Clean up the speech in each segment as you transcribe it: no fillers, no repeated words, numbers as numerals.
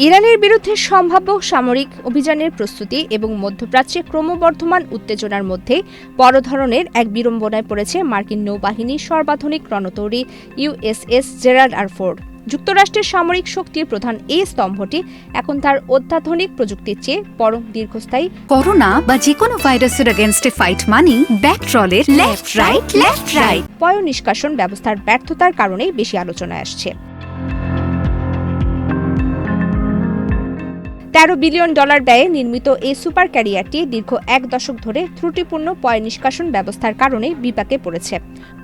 ইরানের বিরুদ্ধে সম্ভাব্য সামরিক অভিযানের প্রস্তুতি এবং মধ্যপ্রাচ্যে ক্রমবর্ধমান উত্তেজনার মধ্যে বড় ধরনের এক বিড়ম্বনায় পড়েছে মার্কিন নৌবাহিনীর সর্বাধুনিক রণতরী ইউএসএস জেরাল্ড আর ফোর্ড। যুক্তরাষ্ট্রের সামরিক শক্তির প্রধান এই স্তম্ভটি এখন তার অত্যাধুনিক প্রযুক্তির চেয়ে বরং দীর্ঘস্থায়ী করোনা বা যেকোনো ভাইরাসের এগেইনস্টে ফাইট মানি ব্যাকট্রলের লেফট রাইট পয়ঃনিষ্কাশন ব্যবস্থার ব্যর্থতার কারণেই বেশি আলোচনায় আসছে। $13 বিলিয়ন ব্যয়ে নির্মিত এই সুপার ক্যারিয়ারটি দীর্ঘ 1 দশক ধরে ত্রুটিপূর্ণ পয়ঃনিষ্কাশন ব্যবস্থার কারণে বিপাকে পড়েছে।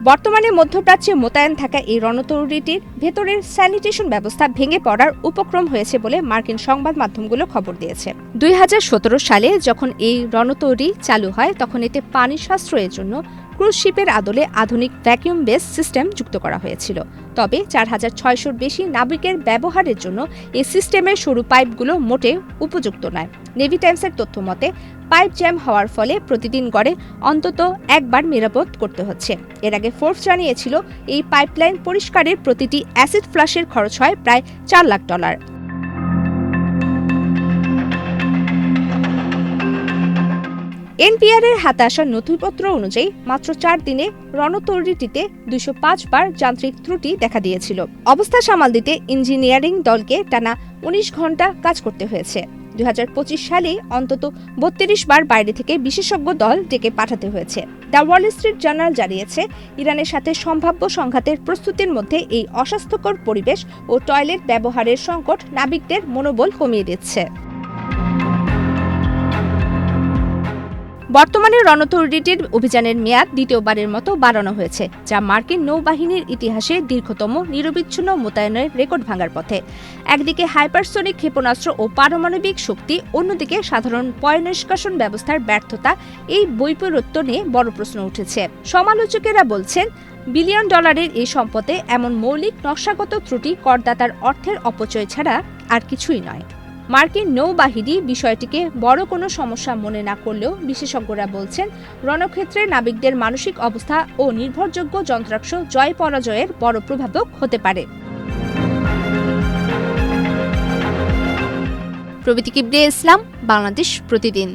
বর্তমানে মধ্যপ্রাচ্যে মোতায়েন থাকা এই রণতরীটির ভেতরের স্যানিটেশন ব্যবস্থা ভেঙে পড়ার উপক্রম হয়েছে বলে মার্কিন সংবাদ মাধ্যমগুলো খবর দিয়েছে। 2017 সালে যখন এই রণতরী চালু হয় তখন এতে পানি সাশ্রয়ের জন্য ক্রুজ শিপের আদলে আধুনিক ভ্যাকুয়াম বেস সিস্টেম যুক্ত করা হয়েছিল। তবে 4600-র বেশি নাবিকের ব্যবহারের জন্য এই সিস্টেমের সরু পাইপগুলো মোটেও উপযুক্ত নয়। নেভি টাইমসের তথ্য মতে পাইপ জ্যাম হওয়ার ফলে প্রতিদিন গড়ে অন্তত একবার মেরামত করতে হচ্ছে। এর আগে ফোর্বস জানিয়েছিল এই পাইপলাইন পরিষ্কারের প্রতিটি অ্যাসিড ফ্লাশের খরচ হয় প্রায় $4 লাখ। এনপিআরের হাতে আসা নথিপত্র অনুযায়ী মাত্র 4 দিনে রণতরীটিতে 205 বার যান্ত্রিক ত্রুটি দেখা দিয়েছিল। অবস্থা সামাল দিতে ইঞ্জিনিয়ারিং দলকে টানা 19 ঘন্টা কাজ করতে হয়েছে। 2025 সালে অন্তত 32 বার বাইরে থেকে বিশেষজ্ঞ দল ডেকে পাঠাতে হয়েছে। দ্য ওয়াল স্ট্রিট জার্নাল জানিয়েছে, ইরানের সাথে সম্ভাব্য সংঘাতের প্রস্তুতির মধ্যে এই অস্বাস্থ্যকর পরিবেশ ও টয়লেট ব্যবহারের সংকট নাবিকদের মনোবল কমিয়ে দিচ্ছে। বর্তমানে রণতরীটির অভিযানের মেয়াদ দ্বিতীয়বারের মতো বাড়ানো হয়েছে, যা মার্কিন নৌবাহিনীর ইতিহাসে দীর্ঘতম নিরবিচ্ছিন্ন মোতায়েনের রেকর্ড ভাঙার পথে। একদিকে হাইপারসোনিক ক্ষেপণাস্ত্র ও পারমাণবিক শক্তি, অন্যদিকে সাধারণ পয়ঃনিষ্কাশন ব্যবস্থার ব্যর্থতা, এই বৈপরীত্য নিয়ে বড় প্রশ্ন উঠেছে। সমালোচকেরা বলছেন, $1 বিলিয়ন এই সম্পদে এমন মৌলিক নকশাগত ত্রুটি করদাতার অর্থের অপচয় ছাড়া আর কিছুই নয়। মার্কিন নৌবাহিনী বিষয়টিকে বড় কোনো সমস্যা মনে না করলেও বিশেষজ্ঞরা বলছেন, রণক্ষেত্রে নাবিকদের মানসিক অবস্থা ও নির্ভরযোগ্য যন্ত্রাংশ জয় পরাজয়ের বড় প্রভাবক হতে পারে। প্রবীতি কিবরিয়া ইসলাম, বাংলাদেশ প্রতিদিন।